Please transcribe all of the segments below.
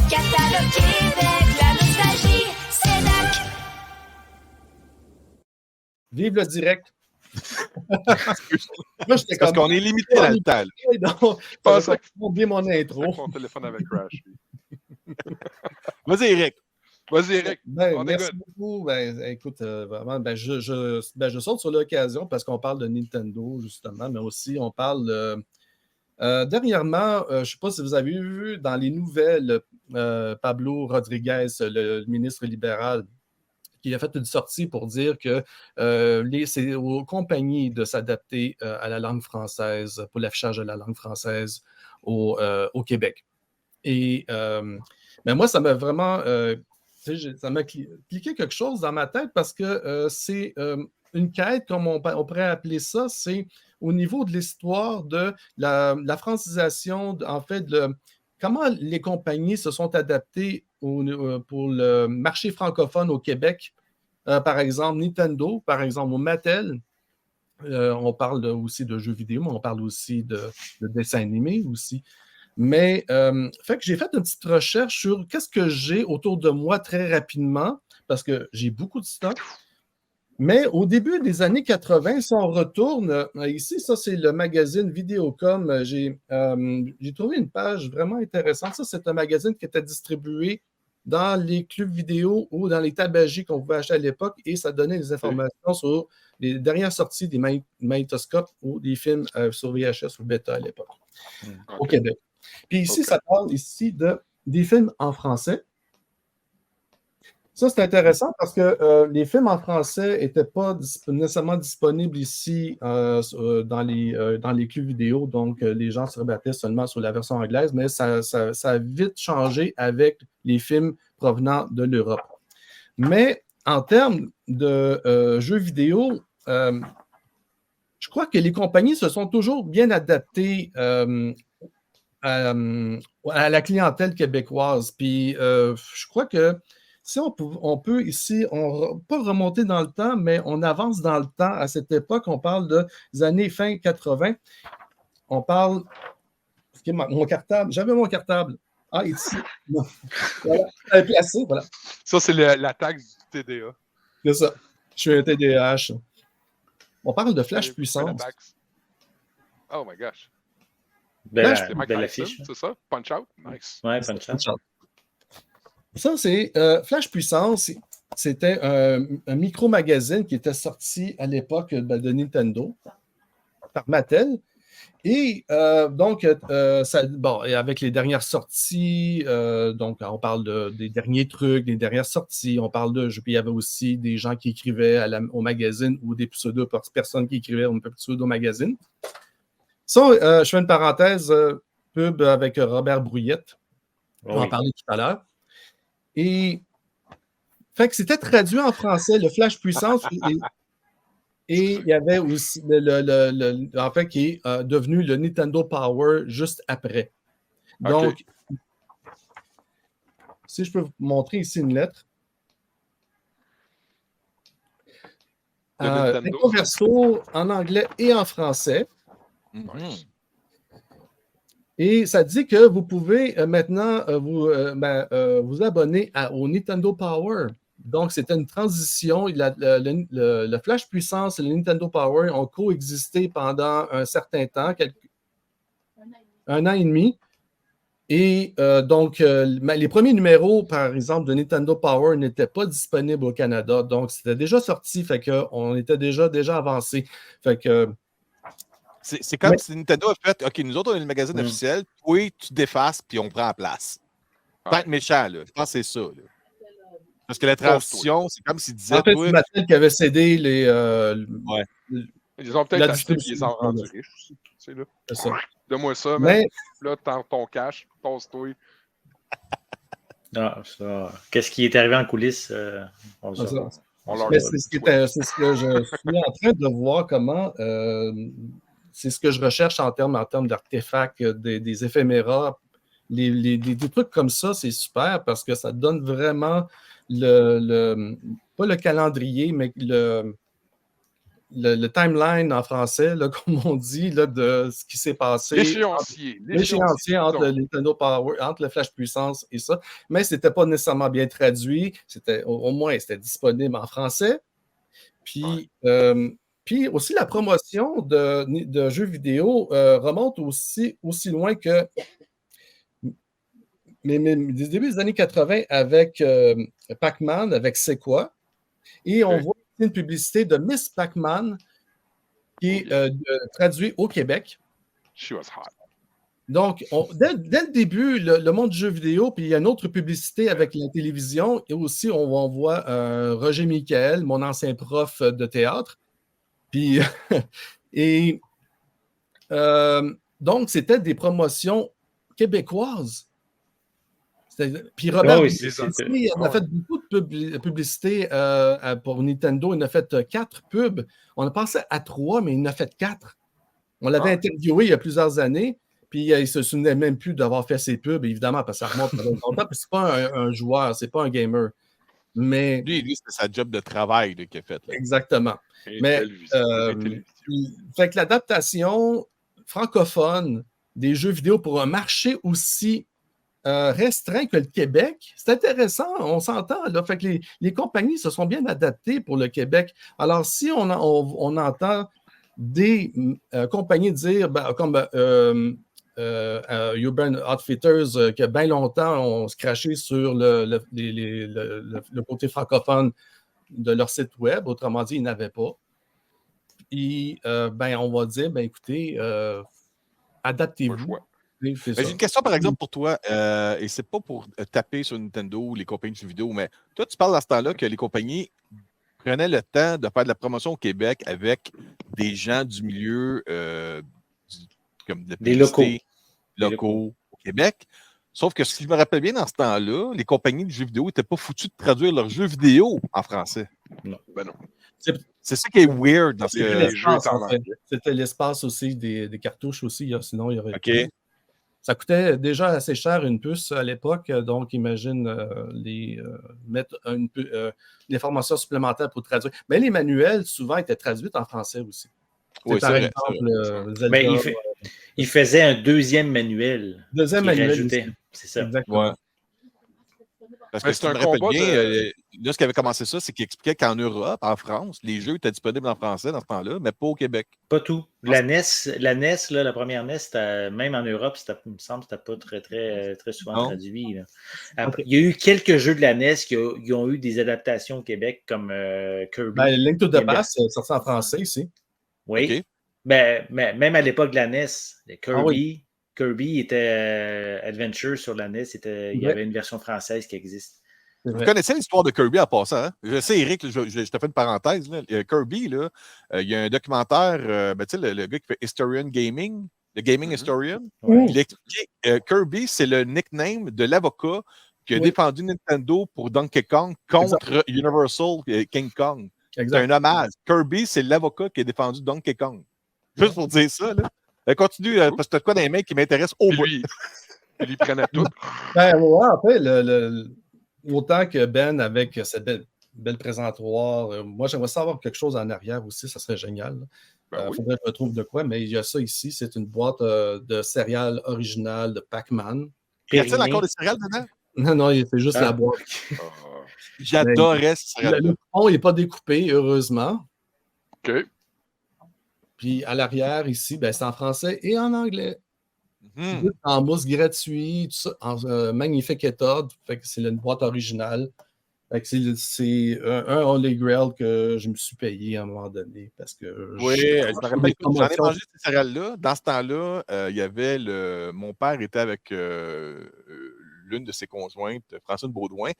Catalogue Québec, la nostalgie, c'est Dac. Vive le direct. Moi, parce qu'on est limité dans le temps. Donc, je pensais que tu oublié mon intro. Mon téléphone avait crash. Vas-y, Eric. Merci beaucoup. Écoute, vraiment, je saute sur l'occasion parce qu'on parle de Nintendo, justement, mais aussi on parle dernièrement, je ne sais pas si vous avez vu dans les nouvelles Pablo Rodriguez, le ministre libéral, qui a fait une sortie pour dire que c'est aux compagnies de s'adapter à la langue française, pour l'affichage de la langue française au Québec. Et moi, ça m'a vraiment ça m'a cliqué quelque chose dans ma tête parce que c'est une quête, comme on pourrait appeler ça, c'est au niveau de l'histoire de la francisation, en fait, comment les compagnies se sont adaptées pour le marché francophone au Québec. Par exemple, Nintendo, par exemple, au Mattel. On parle aussi de jeux vidéo, mais on parle aussi de dessins animés aussi. Mais fait que j'ai fait une petite recherche sur qu'est-ce que j'ai autour de moi très rapidement, parce que j'ai beaucoup de stock. Mais au début des années 80, si on retourne, ici, ça c'est le magazine Vidéocom. J'ai trouvé une page vraiment intéressante. Ça, c'est un magazine qui était distribué dans les clubs vidéo ou dans les tabagies qu'on pouvait acheter à l'époque, et ça donnait des informations sur les dernières sorties des magnétoscopes ou des films sur VHS ou Beta à l'époque, au Québec. Puis ici, ça parle ici des films en français. Ça, c'est intéressant parce que les films en français n'étaient pas nécessairement disponibles ici dans les clubs vidéo, donc les gens se rebattaient seulement sur la version anglaise, mais ça a vite changé avec les films provenant de l'Europe. Mais en termes de jeux vidéo, je crois que les compagnies se sont toujours bien adaptées à la clientèle québécoise. Puis je crois que si on peut ici, pas remonter dans le temps, mais on avance dans le temps. À cette époque, on parle des années fin 80. On parle... Mon cartable. J'avais mon cartable. Ah, ici. Voilà. Placé, voilà. Ça, c'est la taxe du TDA. C'est ça. Je suis un TDAH. On parle de flash puissance. Oh my gosh. Belle affiche. C'est ça? Punch Out? Nice. Ouais, Punch Out. Ça, c'est Flash Puissance. C'était un micro-magazine qui était sorti à l'époque de Nintendo par Mattel. Et donc, avec les dernières sorties, donc on parle des derniers trucs, des dernières sorties, on parle de... Puis il y avait aussi des gens qui écrivaient au magazine ou des pseudo-personnes qui écrivaient au pseudo-magazine. Ça, je fais une parenthèse pub avec Robert Brouillette. On va en parler tout à l'heure. Et fait que c'était traduit en français, le Flash Puissance. Et il y avait aussi en fait, qui est devenu le Nintendo Power juste après. Donc, si je peux vous montrer ici une lettre. Recto verso en anglais et en français. Nice. Et ça dit que vous pouvez maintenant vous abonner au Nintendo Power. Donc, c'était une transition. Le Flash Puissance et le Nintendo Power ont coexisté pendant un certain temps, un an et demi. Et donc, les premiers numéros, par exemple, de Nintendo Power n'étaient pas disponibles au Canada. Donc, c'était déjà sorti, fait qu'on était déjà avancé. Fait que... C'est comme si Nintendo a fait « OK, nous autres, on est le magazine officiel, toi, tu défaces, puis on prend la place. » Peut-être méchant, là. Je pense que c'est ça. Là. Parce que la transition, c'est comme s'il disait... En fait, c'est Mattel qui avait cédé Ils ont peut-être acheté et ils ont rendu riches aussi. C'est là. C'est ça. Donne-moi ça, mais là, ton cash, pose-toi. Non, ça... Qu'est-ce qui est arrivé en coulisses? Mais c'est ce que je suis en train de voir comment... c'est ce que je recherche en termes d'artefacts, des éphéméras. Des trucs comme ça, c'est super parce que ça donne vraiment pas le calendrier, mais le timeline en français, là, comme on dit, là, de ce qui s'est passé. L'échéancier entre le Nintendo Power, entre le Flash Puissance et ça. Mais ce n'était pas nécessairement bien traduit. Au moins, c'était disponible en français. Puis, puis aussi, la promotion de jeux vidéo remonte aussi loin que des débuts des années 80 avec Pac-Man, avec C'est quoi? Et on voit une publicité de Miss Pac-Man qui est traduite au Québec. She was hot. Donc, dès le début, le monde du jeu vidéo, puis il y a une autre publicité avec la télévision, et aussi on voit Roger Michael, mon ancien prof de théâtre. Puis, et donc, c'était des promotions québécoises. Puis Robert, il a fait beaucoup de publicité pour Nintendo. Il en a fait 4 pubs. On a pensé à 3, mais il en a fait 4. On l'avait interviewé il y a plusieurs années, puis il ne se souvenait même plus d'avoir fait ses pubs, évidemment, parce que ça remonte pendant longtemps, parce que ce n'est pas un joueur, ce n'est pas un gamer. Mais... Lui c'est sa job de travail qu'il a fait. Là. Exactement. Mais fait que l'adaptation francophone des jeux vidéo pour un marché aussi restreint que le Québec, c'est intéressant, on s'entend. Là, fait que les compagnies se sont bien adaptées pour le Québec. Alors, si on entend des compagnies dire, comme Urban Outfitters, que bien longtemps on se crachait sur le côté francophone de leur site web, autrement dit, ils n'avaient pas. Et on va dire, écoutez, adaptez-vous. J'ai une question, par exemple, pour toi, et c'est pas pour taper sur Nintendo ou les compagnies de jeux vidéo, mais toi, tu parles à ce temps-là que les compagnies prenaient le temps de faire de la promotion au Québec avec des gens du milieu, comme des locaux au Québec. Sauf que ce que je me rappelle bien dans ce temps-là, les compagnies de jeux vidéo n'étaient pas foutues de traduire leurs jeux vidéo en français. Non. Ben non. C'est ça qui est weird dans ce C'était l'espace aussi des cartouches aussi, sinon il y aurait. OK. Ça coûtait déjà assez cher une puce à l'époque, donc imagine mettre des formations supplémentaires pour traduire. Mais les manuels, souvent, étaient traduits en français aussi. Oui, par c'est exemple, vrai. Mais il faisait un deuxième manuel. Deuxième manuel. C'est ça. Exactement. Ouais. Parce que si tu me rappelles bien, là, ce qui avait commencé ça, c'est qu'il expliquait qu'en Europe, en France, les jeux étaient disponibles en français dans ce temps-là, mais pas au Québec. Pas tout. La NES, là, la première NES, même en Europe, il me semble que c'était pas très souvent traduit. Là. Après, il y a eu quelques jeux de la NES qui ont eu des adaptations au Québec, comme Kirby. Link to the Past, c'est sorti en français ici. Oui. Okay. Mais même à l'époque de la NES, Kirby était Adventure sur la NES. Il y avait une version française qui existe. Vous connaissez l'histoire de Kirby en passant, hein? Je sais, Eric, je te fais une parenthèse. Là. Kirby, là, il y a un documentaire, tu sais, le gars qui fait Historian Gaming, le Gaming Historian, il explique Kirby, c'est le nickname de l'avocat qui a défendu Nintendo pour Donkey Kong contre Universal King Kong. C'est un hommage. Kirby, c'est l'avocat qui a défendu Donkey Kong. Juste pour dire ça, là. Continue, parce que tu as quoi dans les mains qui m'intéresse au bout. Il prenait tout. Après, autant que Ben avec cette belle présentoir, moi j'aimerais savoir quelque chose en arrière aussi, ça serait génial. Il faudrait que je retrouve de quoi, mais il y a ça ici, c'est une boîte de céréales originales de Pac-Man. Y a-t-il encore des céréales dedans? Non, c'est juste la boîte. J'adorais ce céréales. Le fond n'est pas découpé, heureusement. OK. Puis à l'arrière, ici, c'est en français et en anglais. En mousse gratuit, tout ça, en magnifique état. Fait que c'est une boîte originale. Fait que c'est un Holy Grail que je me suis payé à un moment donné. Parce que j'en ai mangé ces céréales-là. Dans ce temps-là, il y avait mon père était avec l'une de ses conjointes, Francine Baudouin.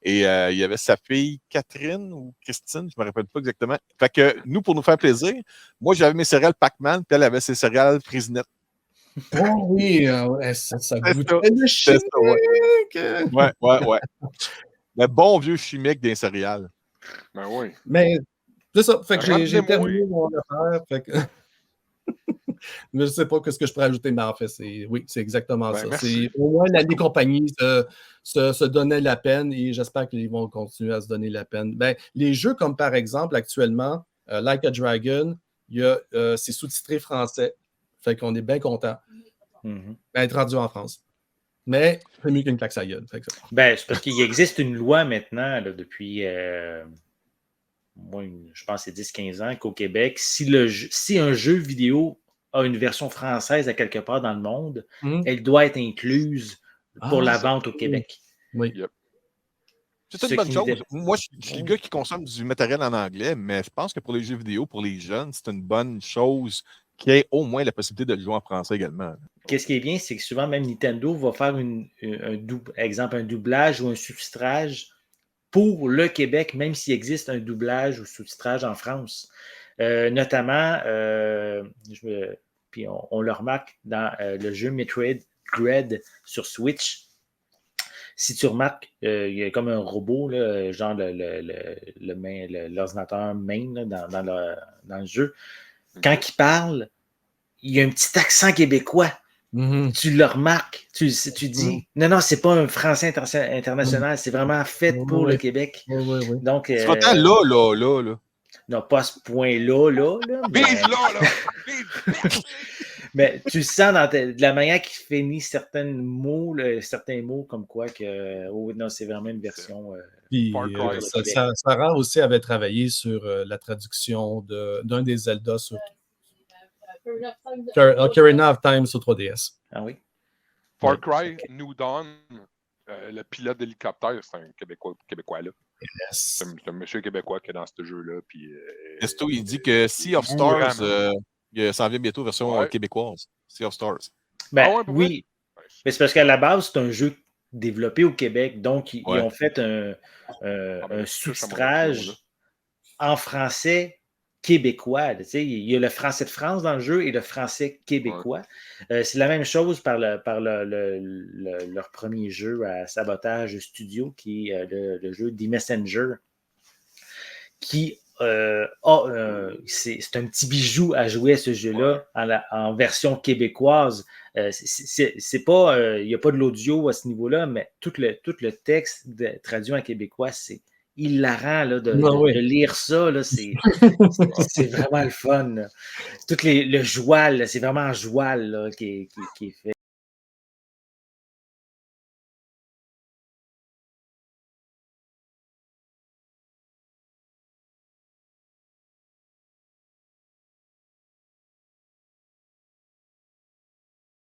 Et il y avait sa fille Catherine ou Christine, je ne me rappelle pas exactement. Fait que nous, pour nous faire plaisir, moi, j'avais mes céréales Pac-Man, puis elle avait ses céréales Frisinette. Oh oui, ça goûtait le chimique. Ouais. Le bon vieux chimique des céréales. Ben oui. Mais c'est ça. Fait que j'ai terminé mon affaire. Fait que... Mais je ne sais pas ce que je pourrais ajouter, mais en fait, c'est exactement ça. Au moins, les compagnies se donnaient la peine et j'espère qu'ils vont continuer à se donner la peine. Les jeux comme par exemple, actuellement, Like a Dragon, c'est sous-titré français. Fait qu'on est bien content d'être rendu en France. Mais c'est mieux qu'une claque à gueule. Ben, c'est parce qu'il existe une loi maintenant, là, depuis, moi, je pense que c'est 10-15 ans, qu'au Québec, si un jeu vidéo a une version française à quelque part dans le monde, elle doit être incluse pour la vente au Québec. Oui. Yep. C'est une bonne chose. Moi, je suis le gars qui consomme du matériel en anglais, mais je pense que pour les jeux vidéo, pour les jeunes, c'est une bonne chose qu'il y ait au moins la possibilité de le jouer en français également. Qu'est-ce qui est bien, c'est que souvent, même Nintendo va faire un doublage ou un sous-titrage pour le Québec, même s'il existe un doublage ou sous-titrage en France. Notamment, puis on le remarque dans le jeu Metroid Dread sur Switch. Si tu remarques, il y a comme un robot, là, genre l'ordinateur main là, dans le jeu. Quand il parle, il y a un petit accent québécois. Tu le remarques. Tu dis, non, c'est pas un français international, c'est vraiment fait pour le Québec. Donc, c'est pas tant là. Non, pas à ce point-là, mais... Mais tu le sens de la manière qu'il finit certains mots comme quoi que non, c'est vraiment une version. Puis, Sarah aussi avait travaillé sur la traduction d'un des Zelda sur Ocarina of Time sur 3DS. Ah oui? Far Cry, New Dawn, le pilote d'hélicoptère, c'est un Québécois là. Yes. C'est un monsieur québécois qui est dans ce jeu-là. Esto, il dit que Sea of Stars, ça en vient bientôt version québécoise. Sea of Stars. Ben, oui, mais c'est parce qu'à la base, c'est un jeu développé au Québec, donc ils ont fait un sous-titrage en français québécois. Tu sais, il y a le français de France dans le jeu et le français québécois. C'est la même chose par leur premier jeu à Sabotage Studio, qui est le jeu The Messenger, qui c'est un petit bijou à jouer ce jeu-là en version québécoise. C'est pas, il n'y a pas de l'audio à ce niveau-là, mais tout le texte traduit en québécois, c'est hilarant là, de lire ça. Là, c'est vraiment le fun. Là. Le joual, c'est vraiment un joual là, qui est fait.